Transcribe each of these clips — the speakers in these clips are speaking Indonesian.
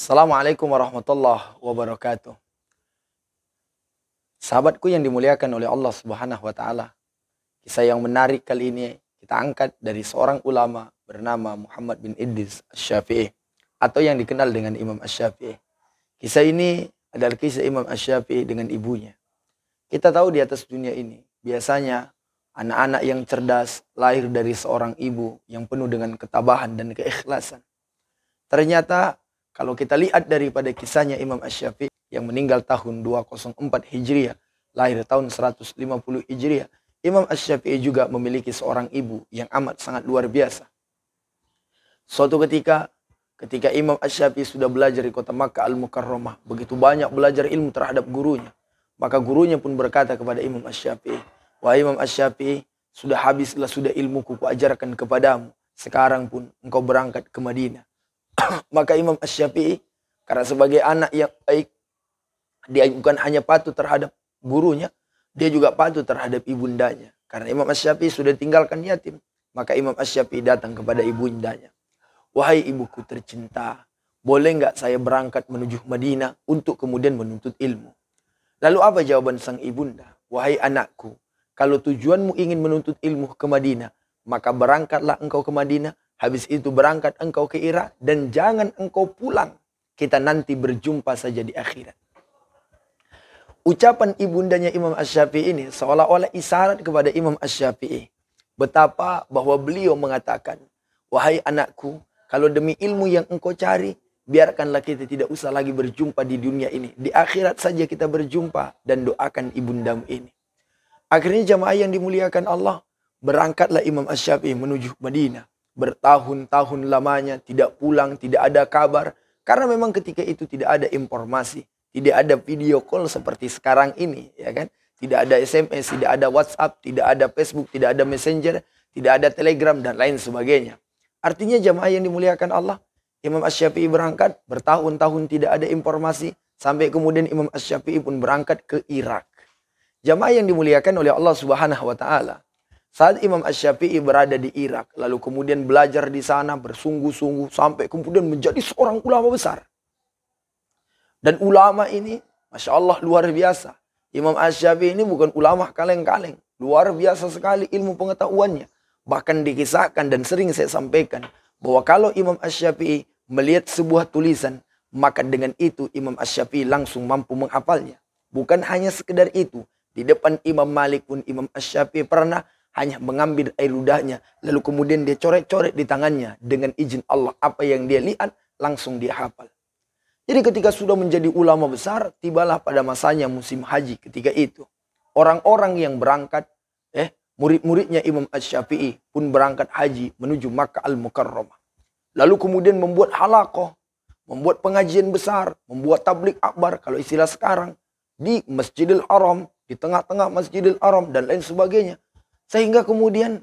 Assalamualaikum warahmatullahi wabarakatuh. Sahabatku yang dimuliakan oleh Allah Subhanahu wa taala. Kisah yang menarik kali ini kita angkat dari seorang ulama bernama Muhammad bin Idris Asy-Syafi'i atau yang dikenal dengan Imam Asy-Syafi'i. Kisah ini adalah kisah Imam Asy-Syafi'i dengan ibunya. Kita tahu di atas dunia ini biasanya anak-anak yang cerdas lahir dari seorang ibu yang penuh dengan ketabahan dan keikhlasan. Ternyata kalau kita lihat daripada kisahnya Imam Asy-Syafi'i yang meninggal tahun 204 Hijriah, lahir tahun 150 Hijriah, Imam Asy-Syafi'i juga memiliki seorang ibu yang amat sangat luar biasa. Suatu ketika Imam Asy-Syafi'i sudah belajar di kota Makkah Al-Mukarramah, begitu banyak belajar ilmu terhadap gurunya, maka gurunya pun berkata kepada Imam Asy-Syafi'i, "Wahai Imam Asy-Syafi'i, sudah sudah ilmuku kuajarkan kepadamu, sekarang pun engkau berangkat ke Madinah." Maka Imam Asy-Syafi'i karena sebagai anak yang baik, dia bukan hanya patuh terhadap gurunya, dia juga patuh terhadap ibundanya. Karena Imam Asy-Syafi'i sudah tinggalkan yatim, maka Imam Asy-Syafi'i datang kepada ibundanya. "Wahai ibuku tercinta, boleh enggak saya berangkat menuju Madinah untuk kemudian menuntut ilmu?" Lalu apa jawaban sang ibunda? "Wahai anakku, kalau tujuanmu ingin menuntut ilmu ke Madinah, maka berangkatlah engkau ke Madinah. Habis itu berangkat engkau ke Irak dan jangan engkau pulang. Kita nanti berjumpa saja di akhirat." Ucapan ibundanya Imam Asy-Syafi'i ini seolah-olah isyarat kepada Imam Asy-Syafi'i. Betapa bahwa beliau mengatakan, "Wahai anakku, kalau demi ilmu yang engkau cari, biarkanlah kita tidak usah lagi berjumpa di dunia ini. Di akhirat saja kita berjumpa dan doakan ibundamu ini." Akhirnya jamaah yang dimuliakan Allah, berangkatlah Imam Asy-Syafi'i menuju Madinah. Bertahun-tahun lamanya tidak pulang, tidak ada kabar. Karena memang ketika itu tidak ada informasi, tidak ada video call seperti sekarang ini, ya kan? Tidak ada SMS, tidak ada WhatsApp, tidak ada Facebook, tidak ada Messenger, tidak ada Telegram dan lain sebagainya. Artinya jamaah yang dimuliakan Allah, Imam Asy-Syafi'i berangkat, bertahun-tahun tidak ada informasi, sampai kemudian Imam Asy-Syafi'i pun berangkat ke Irak. Jamaah yang dimuliakan oleh Allah Subhanahu wa taala, saat Imam Asy-Syafi'i berada di Irak, lalu kemudian belajar di sana bersungguh-sungguh sampai kemudian menjadi seorang ulama besar. Dan ulama ini, Masya Allah, luar biasa. Imam Asy-Syafi'i ini bukan ulama kaleng-kaleng. Luar biasa sekali ilmu pengetahuannya. Bahkan dikisahkan dan sering saya sampaikan bahwa kalau Imam Asy-Syafi'i melihat sebuah tulisan, maka dengan itu Imam Asy-Syafi'i langsung mampu menghafalnya. Bukan hanya sekedar itu. Di depan Imam Malik pun Imam Asy-Syafi'i pernah hanya mengambil air ludahnya, lalu kemudian dia coret-coret di tangannya. Dengan izin Allah, apa yang dia lihat, langsung dia hafal. Jadi ketika sudah menjadi ulama besar, tibalah pada masanya musim haji ketika itu. Orang-orang yang berangkat, murid-muridnya Imam Asy-Syafi'i pun berangkat haji menuju Makkah Al-Mukarramah. Lalu kemudian membuat halaqah, membuat pengajian besar, membuat tablik akbar, kalau istilah sekarang, di Masjidil Haram, di tengah-tengah Masjidil Haram, dan lain sebagainya. Sehingga kemudian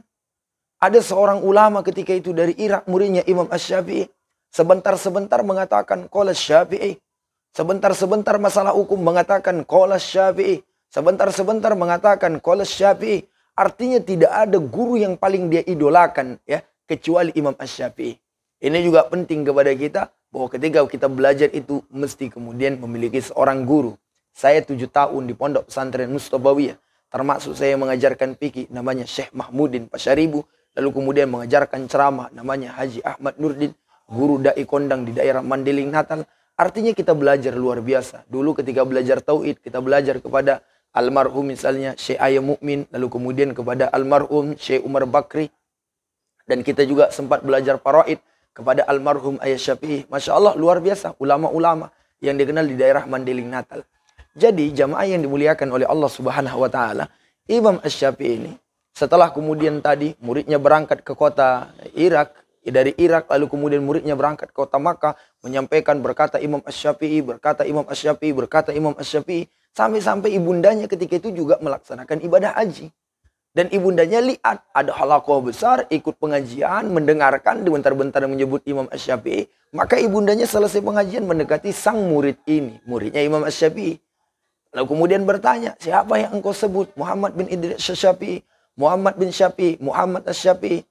ada seorang ulama ketika itu dari Irak, muridnya Imam Asy-Syafi'i. Sebentar-sebentar mengatakan qala Syafi'i. Sebentar-sebentar masalah hukum mengatakan qala Syafi'i. Sebentar-sebentar mengatakan qala Syafi'i. Artinya tidak ada guru yang paling dia idolakan, ya, kecuali Imam Asy-Syafi'i. Ini juga penting kepada kita bahwa ketika kita belajar itu mesti kemudian memiliki seorang guru. Saya 7 tahun di Pondok Pesantren Mustobawiyah. Termasuk saya mengajarkan fikih namanya Syekh Mahmudin Pasyaribu. Lalu kemudian mengajarkan ceramah namanya Haji Ahmad Nurdin. Guru da'i kondang di daerah Mandeling Natal. Artinya kita belajar luar biasa. Dulu ketika belajar tauhid, kita belajar kepada almarhum misalnya Syekh Ayah Mukmin. Lalu kemudian kepada almarhum Syekh Umar Bakri. Dan kita juga sempat belajar faraid kepada almarhum Ayah Syafi'i. Masya Allah, luar biasa. Ulama-ulama yang dikenal di daerah Mandeling Natal. Jadi jamaah yang dimuliakan oleh Allah Subhanahu wa taala, Imam Asy-Syafi'i ini setelah kemudian tadi muridnya berangkat ke kota Irak, dari Irak lalu kemudian muridnya berangkat ke kota Makkah, menyampaikan berkata Imam Asy-Syafi'i, berkata Imam Asy-Syafi'i, berkata Imam Asy-Syafi'i, sampai-sampai ibundanya ketika itu juga melaksanakan ibadah haji. Dan ibundanya lihat ada halaqah besar, ikut pengajian, mendengarkan, bentar-bentar menyebut Imam Asy-Syafi'i, maka ibundanya selesai pengajian mendekati sang murid ini, muridnya Imam Asy-Syafi'i. Lalu kemudian bertanya, "Siapa yang engkau sebut?" "Muhammad bin Idris Asy-Syafi'i." "Muhammad bin Syafi'i." "Muhammad Asy-Syafi'i."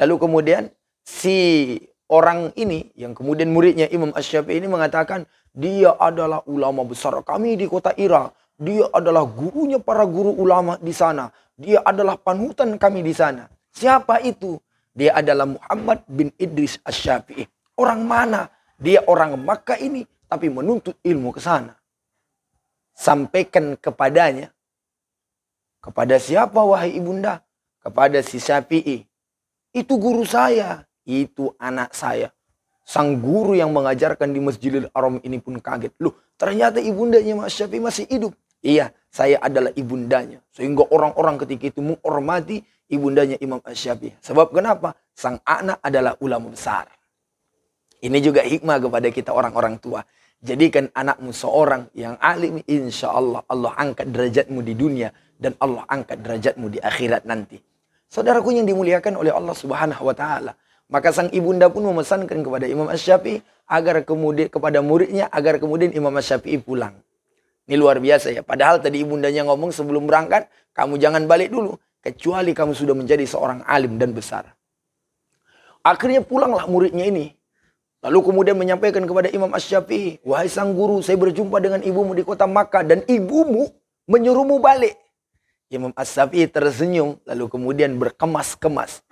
Lalu kemudian si orang ini yang kemudian muridnya Imam Asy-Syafi'i ini mengatakan, dia adalah ulama besar kami di kota Irak. Dia adalah gurunya para guru ulama di sana. Dia adalah panutan kami di sana. Siapa itu? Dia adalah Muhammad bin Idris Asy-Syafi'i. Orang mana? Dia orang Makkah ini, tapi menuntut ilmu ke sana. Sampaikan kepadanya. Kepada siapa wahai ibunda? Kepada si Syafi'i. Itu guru saya. Itu anak saya. Sang guru yang mengajarkan di Masjidil Haram ini pun kaget. Loh, ternyata ibundanya Mas Syafi'i masih hidup. Iya, saya adalah ibundanya. Sehingga orang-orang ketika itu menghormati ibundanya Imam Asy-Syafi'i. Sebab kenapa? Sang anak adalah ulama besar. Ini juga hikmah kepada kita orang-orang tua. Jadikan anakmu seorang yang alim, insya Allah Allah angkat derajatmu di dunia dan Allah angkat derajatmu di akhirat nanti. Saudaraku yang dimuliakan oleh Allah Subhanahu wa taala, maka sang ibunda pun memesankan kepada Imam Asy-Syafi'i agar kemudian kepada muridnya agar kemudian Imam Asy-Syafi'i pulang. Ini luar biasa ya. Padahal tadi ibundanya ngomong sebelum berangkat, kamu jangan balik dulu kecuali kamu sudah menjadi seorang alim dan besar. Akhirnya pulanglah muridnya ini. Lalu kemudian menyampaikan kepada Imam Asy-Syafi'i, wahai sang guru, saya berjumpa dengan ibumu di kota Makkah dan ibumu menyuruhmu balik. Imam Asy-Syafi'i tersenyum lalu kemudian berkemas-kemas.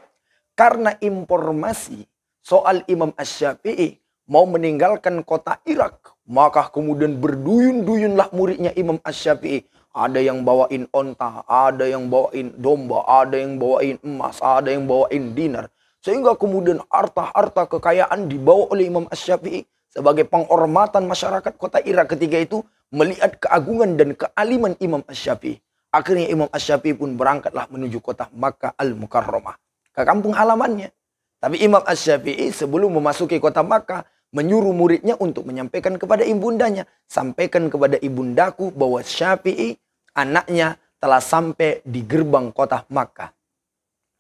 Karena informasi soal Imam Asy-Syafi'i mau meninggalkan kota Irak, maka kemudian berduyun-duyunlah muridnya Imam Asy-Syafi'i. Ada yang bawain onta, ada yang bawain domba, ada yang bawain emas, ada yang bawain dinar. Sehingga kemudian harta-harta kekayaan dibawa oleh Imam Asy-Syafi'i sebagai penghormatan masyarakat kota Irak ketika itu melihat keagungan dan kealiman Imam Asy-Syafi'i. Akhirnya Imam Asy-Syafi'i pun berangkatlah menuju kota Makkah Al-Mukarramah, ke kampung halamannya. Tapi Imam Asy-Syafi'i sebelum memasuki kota Makkah menyuruh muridnya untuk menyampaikan kepada ibundanya, sampaikan kepada ibundaku bahwa Syafi'i anaknya telah sampai di gerbang kota Makkah.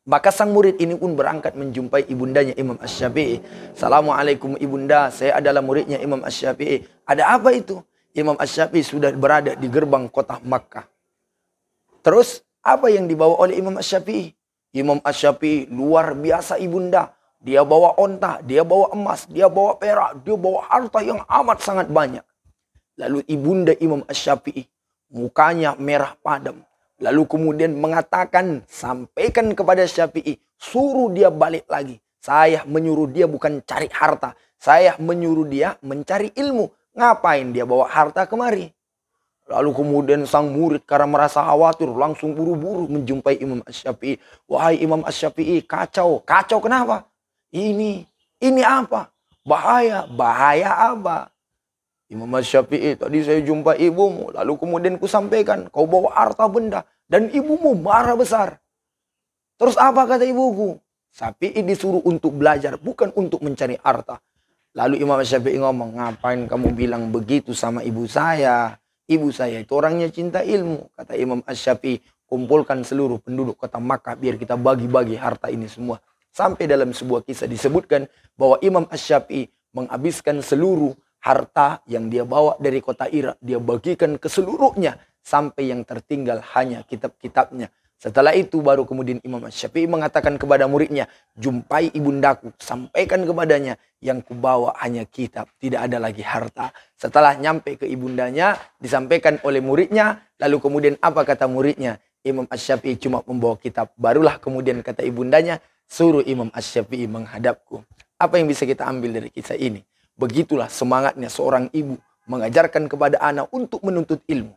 Maka sang murid ini pun berangkat menjumpai ibundanya Imam Asy-Syafi'i. Assalamualaikum ibunda, saya adalah muridnya Imam Asy-Syafi'i. Ada apa itu? Imam Asy-Syafi'i sudah berada di gerbang kota Makkah. Terus apa yang dibawa oleh Imam Asy-Syafi'i? Imam Asy-Syafi'i luar biasa ibunda. Dia bawa onta, dia bawa emas, dia bawa perak, dia bawa harta yang amat sangat banyak. Lalu ibunda Imam Asy-Syafi'i mukanya merah padam. Lalu kemudian mengatakan, sampaikan kepada Syafi'i, suruh dia balik lagi. Saya menyuruh dia bukan cari harta. Saya menyuruh dia mencari ilmu. Ngapain dia bawa harta kemari? Lalu kemudian sang murid karena merasa khawatir langsung buru-buru menjumpai Imam Asy-Syafi'i. Wahai Imam Asy-Syafi'i, kacau. Kacau kenapa? Ini apa? Bahaya. Bahaya apa? Imam Asy-Syafi'i, tadi saya jumpa ibumu, lalu kemudian ku sampaikan, kau bawa harta benda, dan ibumu marah besar. Terus apa kata ibuku? Syafi'i disuruh untuk belajar, bukan untuk mencari harta. Lalu Imam Asy-Syafi'i ngomong, ngapain kamu bilang begitu sama ibu saya? Ibu saya itu orangnya cinta ilmu. Kata Imam Asy-Syafi'i, kumpulkan seluruh penduduk kota Makkah, biar kita bagi-bagi harta ini semua. Sampai dalam sebuah kisah disebutkan, bahwa Imam Asy-Syafi'i menghabiskan seluruh harta yang dia bawa dari kota Irak, dia bagikan ke seluruhnya sampai yang tertinggal hanya kitab-kitabnya. Setelah itu baru kemudian Imam Asy-Syafi'i mengatakan kepada muridnya, jumpai ibundaku, sampaikan kepadanya yang kubawa hanya kitab, tidak ada lagi harta. Setelah nyampe ke ibundanya, disampaikan oleh muridnya, lalu kemudian apa kata muridnya? Imam Asy-Syafi'i cuma membawa kitab. Barulah kemudian kata ibundanya, suruh Imam Asy-Syafi'i menghadapku. Apa yang bisa kita ambil dari kisah ini? Begitulah semangatnya seorang ibu mengajarkan kepada anak untuk menuntut ilmu.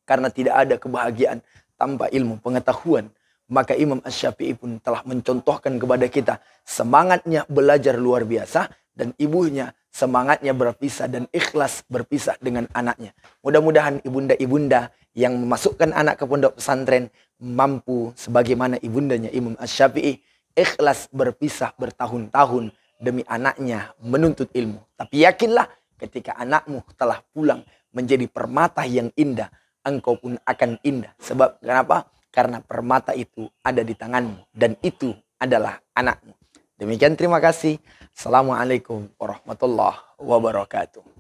Karena tidak ada kebahagiaan tanpa ilmu pengetahuan. Maka Imam Asy-Syafi'i pun telah mencontohkan kepada kita semangatnya belajar luar biasa. Dan ibunya semangatnya berpisah dan ikhlas berpisah dengan anaknya. Mudah-mudahan ibunda-ibunda yang memasukkan anak ke pondok pesantren mampu sebagaimana ibundanya Imam Asy-Syafi'i ikhlas berpisah bertahun-tahun demi anaknya menuntut ilmu. Tapi yakinlah ketika anakmu telah pulang menjadi permata yang indah, engkau pun akan indah. Sebab kenapa? Karena permata itu ada di tanganmu dan itu adalah anakmu. Demikian terima kasih. Assalamualaikum warahmatullahi wabarakatuh.